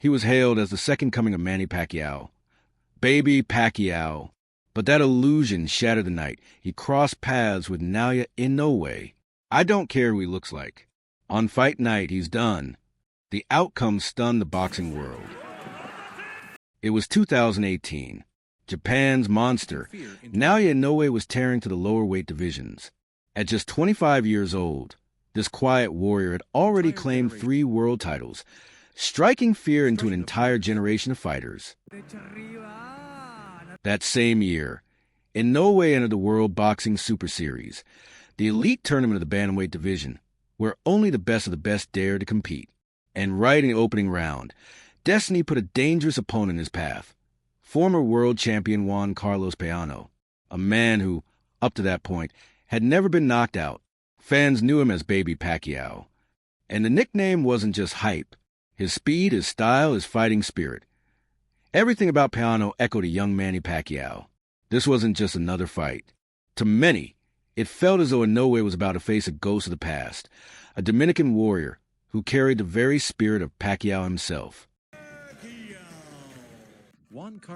He was hailed as the second coming of Manny Pacquiao. Baby Pacquiao. But that illusion shattered the night he crossed paths with Naoya Inoue. I don't care who he looks like. On fight night, he's done. The outcome stunned the boxing world. It was 2018. Japan's monster, Naoya Inoue, was tearing to the lower weight divisions. At just 25 years old, this quiet warrior had already claimed 3 world titles, striking fear into an entire generation of fighters. That same year, Inoue entered the World Boxing Super Series, the elite tournament of the Bantamweight division, where only the best of the best dared to compete. And right in the opening round, destiny put a dangerous opponent in his path, former world champion Juan Carlos Payano, a man who, up to that point, had never been knocked out. Fans knew him as Baby Pacquiao. And the nickname wasn't just hype. His speed, his style, his fighting spirit. Everything about Payano echoed a young Manny Pacquiao. This wasn't just another fight. To many, it felt as though Inoue was about to face a ghost of the past, a Dominican warrior who carried the very spirit of Pacquiao himself.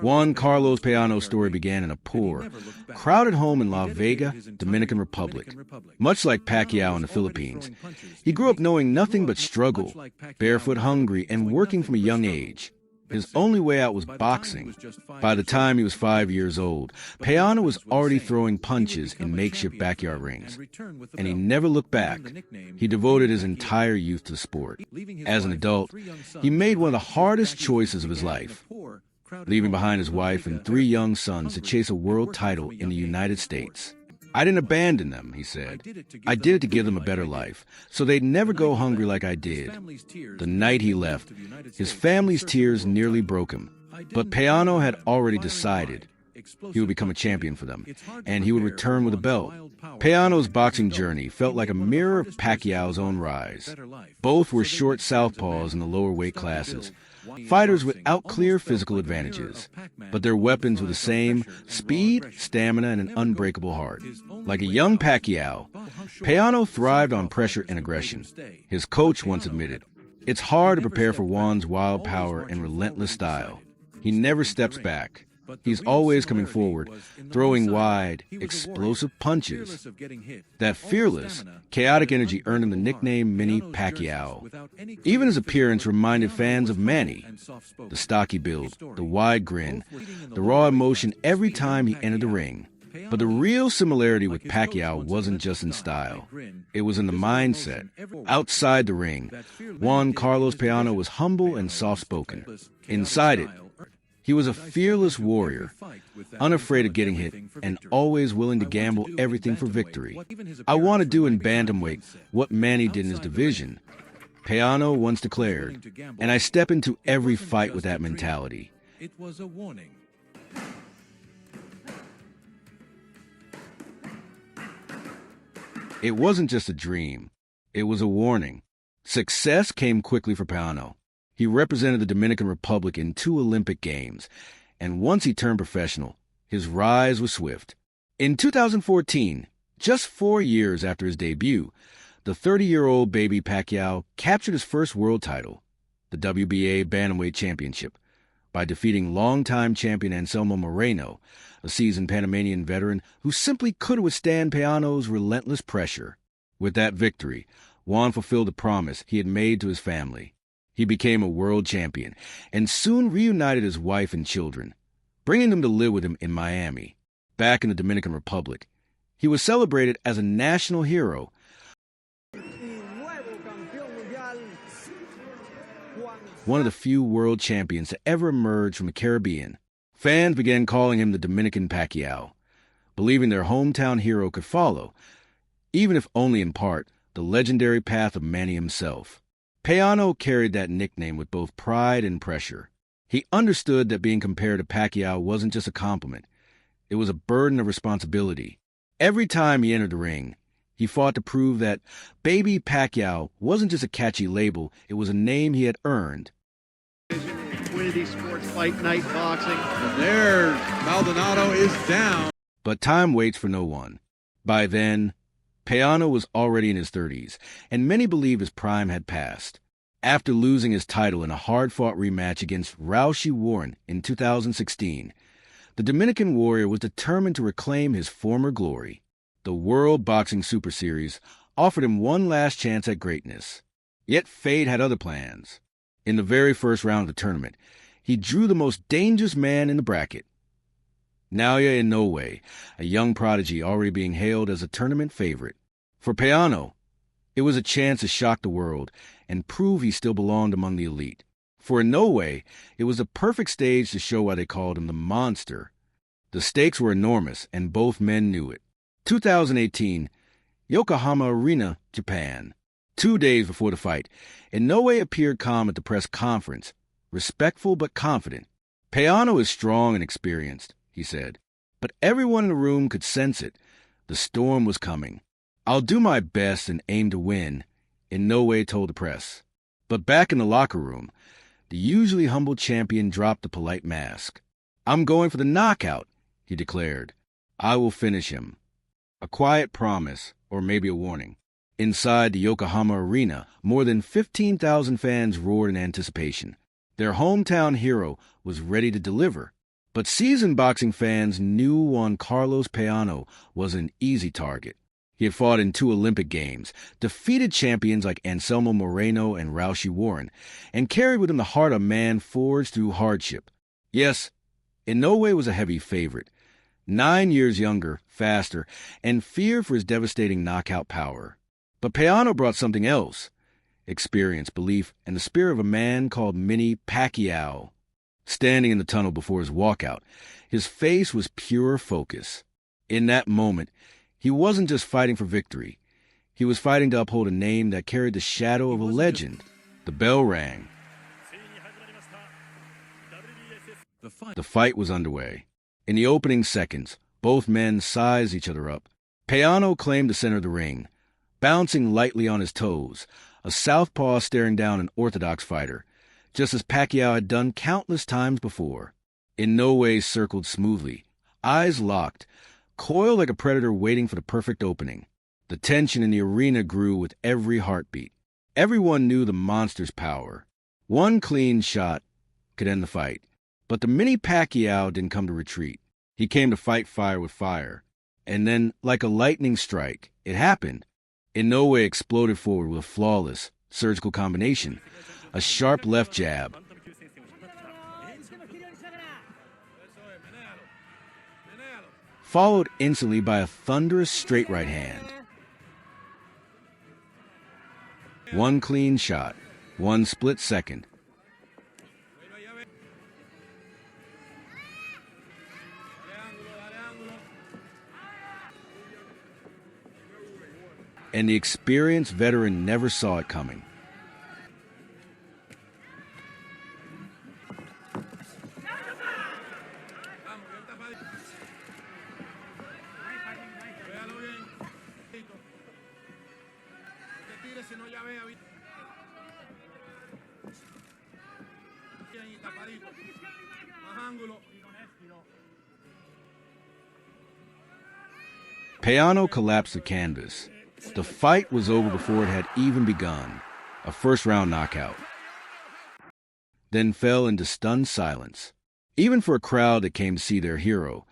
Juan Carlos Payano's story began in a poor, crowded home in La Vega, Dominican Republic. Much like Pacquiao in the Philippines, he grew up knowing nothing but struggle, barefoot hungry, and working from a young age. His only way out was boxing. By the time he was 5 years old, Payano was already throwing punches in makeshift backyard rings. And he never looked back. He devoted his entire youth to the sport. As an adult, he made one of the hardest choices of his life, leaving behind his wife and 3 young sons to chase a world title in the United States. I didn't abandon them, he said. I did it to give them a better life, so they'd never go hungry like I did. The night he left, his family's tears nearly broke him. But Payano had already decided he would become a champion for them, and he would return with a belt. Payano's boxing journey felt like a mirror of Pacquiao's own rise. Both were short southpaws in the lower weight classes, fighters without clear physical advantages, but their weapons were the same: speed, stamina, and an unbreakable heart. Like a young Pacquiao, Payano thrived on pressure and aggression. His coach once admitted, "It's hard to prepare for Juan's wild power and relentless style. He never steps back. He's always coming forward, throwing wide, explosive punches." That fearless, chaotic energy earned him the nickname Mini Pacquiao. Even his appearance reminded fans of Manny. The stocky build, the wide grin, the raw emotion every time he entered the ring. But the real similarity with Pacquiao wasn't just in style. It was in the mindset. Outside the ring, Juan Carlos Payano was humble and soft-spoken. Inside it, he was a fearless warrior, unafraid of getting hit, and always willing to gamble everything for victory. "I want to do in Bantamweight what Manny did in his division," Payano once declared, "and I step into every fight with that mentality." It was a warning. It wasn't just a dream. It was a warning. Success came quickly for Payano. He represented the Dominican Republic in 2 Olympic Games, and once he turned professional, his rise was swift. In 2014, just 4 years after his debut, the 30-year-old Baby Pacquiao captured his first world title, the WBA Bantamweight Championship, by defeating longtime champion Anselmo Moreno, a seasoned Panamanian veteran who simply couldn't withstand Payano's relentless pressure. With that victory, Juan fulfilled the promise he had made to his family. He became a world champion and soon reunited his wife and children, bringing them to live with him in Miami. Back in the Dominican Republic, he was celebrated as a national hero. One of the few world champions to ever emerge from the Caribbean. Fans began calling him the Dominican Pacquiao, believing their hometown hero could follow, even if only in part, the legendary path of Manny himself. Payano carried that nickname with both pride and pressure. He understood that being compared to Pacquiao wasn't just a compliment. It was a burden of responsibility. Every time he entered the ring, he fought to prove that Baby Pacquiao wasn't just a catchy label, it was a name he had earned. Infinity Sports Fight Night Boxing. And there, Maldonado is down. But time waits for no one. By then, Payano was already in his 30s, and many believe his prime had passed. After losing his title in a hard-fought rematch against Raushi Warren in 2016, the Dominican Warrior was determined to reclaim his former glory. The World Boxing Super Series offered him one last chance at greatness. Yet fate had other plans. In the very first round of the tournament, he drew the most dangerous man in the bracket, Naoya Inoue, a young prodigy already being hailed as a tournament favorite. For Payano, it was a chance to shock the world and prove he still belonged among the elite. For Inoue, it was the perfect stage to show why they called him the Monster. The stakes were enormous, and both men knew it. 2018, Yokohama Arena, Japan. 2 days before the fight, Inoue appeared calm at the press conference, respectful but confident. Payano is strong and experienced, he said, but everyone in the room could sense it. The storm was coming. I'll do my best and aim to win, Inoue told the press. But back in the locker room, the usually humble champion dropped the polite mask. I'm going for the knockout, he declared. I will finish him. A quiet promise, or maybe a warning. Inside the Yokohama Arena, more than 15,000 fans roared in anticipation. Their hometown hero was ready to deliver. But seasoned boxing fans knew Juan Carlos Payano was an easy target. He had fought in 2 Olympic Games, defeated champions like Anselmo Moreno and Raushi Warren, and carried with him the heart of a man forged through hardship. Yes, Inoue was a heavy favorite, 9 years younger, faster, and feared for his devastating knockout power. But Payano brought something else: experience, belief, and the spirit of a man called Manny Pacquiao. Standing in the tunnel before his walkout, his face was pure focus. In that moment, he wasn't just fighting for victory. He was fighting to uphold a name that carried the shadow of a legend. The bell rang. The fight was underway. In the opening seconds, both men sized each other up. Payano claimed the center of the ring, bouncing lightly on his toes, a southpaw staring down an orthodox fighter, just as Pacquiao had done countless times before. Inoue circled smoothly, eyes locked, coiled like a predator waiting for the perfect opening. The tension in the arena grew with every heartbeat. Everyone knew the monster's power. One clean shot could end the fight. But the Manny Pacquiao didn't come to retreat. He came to fight fire with fire. And then, like a lightning strike, it happened. Inoue exploded forward with a flawless surgical combination, a sharp left jab, followed instantly by a thunderous straight right hand. One clean shot, one split second. And the experienced veteran never saw it coming. Payano collapsed the canvas. The fight was over before it had even begun. A first-round knockout. Then fell into stunned silence. Even for a crowd that came to see their hero,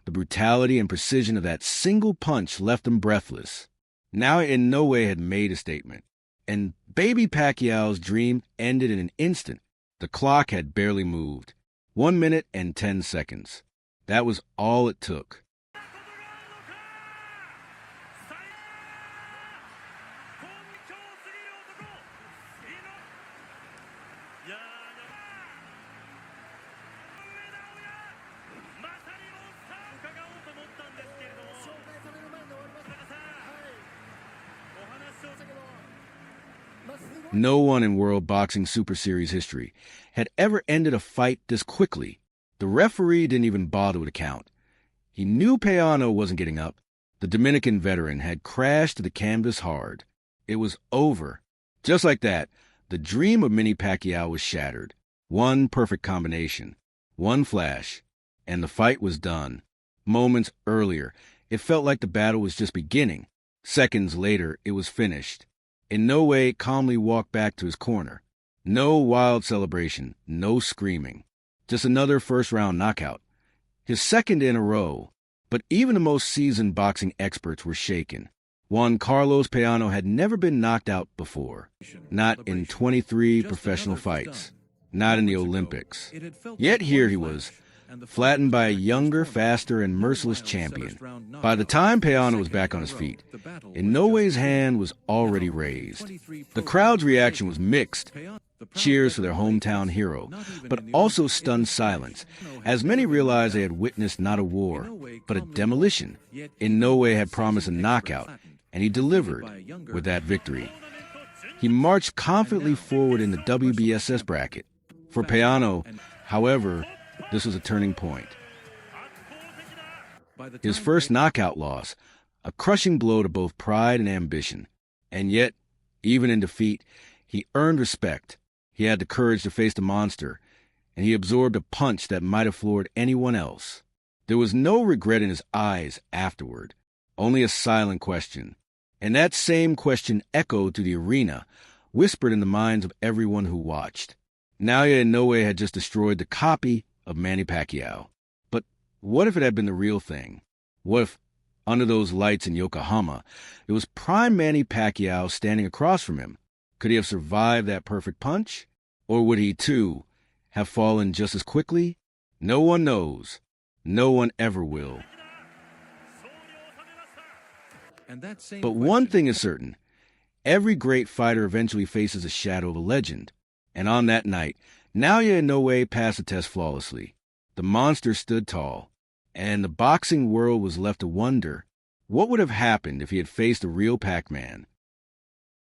the brutality and precision of that single punch left them breathless. Now Inoue had made a statement, and baby Pacquiao's dream ended in an instant. The clock had barely moved. 1 minute and 10 seconds. That was all it took. No one in World Boxing Super Series history had ever ended a fight this quickly. The referee didn't even bother with a count. He knew Payano wasn't getting up. The Dominican veteran had crashed to the canvas hard. It was over. Just like that, the dream of Manny Pacquiao was shattered. One perfect combination, one flash, and the fight was done. Moments earlier, it felt like the battle was just beginning. Seconds later, it was finished. Inoue calmly walked back to his corner. No wild celebration, no screaming. Just another first-round knockout. His second in a row, but even the most seasoned boxing experts were shaken. Juan Carlos Payano had never been knocked out before, not in 23 professional fights, not in the Olympics. Yet here he was, flattened by a younger, faster, and merciless champion. By the time Payano was back on his feet, Inoue's hand was already raised. The crowd's reaction was mixed. Cheers for their hometown hero, but also stunned silence, as many realized they had witnessed not a war, but a demolition. Inoue had promised a knockout, and he delivered with that victory. He marched confidently forward in the WBSS bracket. For Payano, however, this was a turning point. His first knockout loss, a crushing blow to both pride and ambition. And yet, even in defeat, he earned respect. He had the courage to face the monster, and he absorbed a punch that might have floored anyone else. There was no regret in his eyes afterward, only a silent question. And that same question echoed through the arena, whispered in the minds of everyone who watched. Naoya Inoue had just destroyed the copy of Manny Pacquiao. But what if it had been the real thing? What if, under those lights in Yokohama, it was prime Manny Pacquiao standing across from him? Could he have survived that perfect punch? Or would he, too, have fallen just as quickly? No one knows. No one ever will. But one thing is certain. Every great fighter eventually faces a shadow of a legend. And on that night, Naoya Inoue passed the test flawlessly. The monster stood tall, and the boxing world was left to wonder what would have happened if he had faced a real Pac-Man.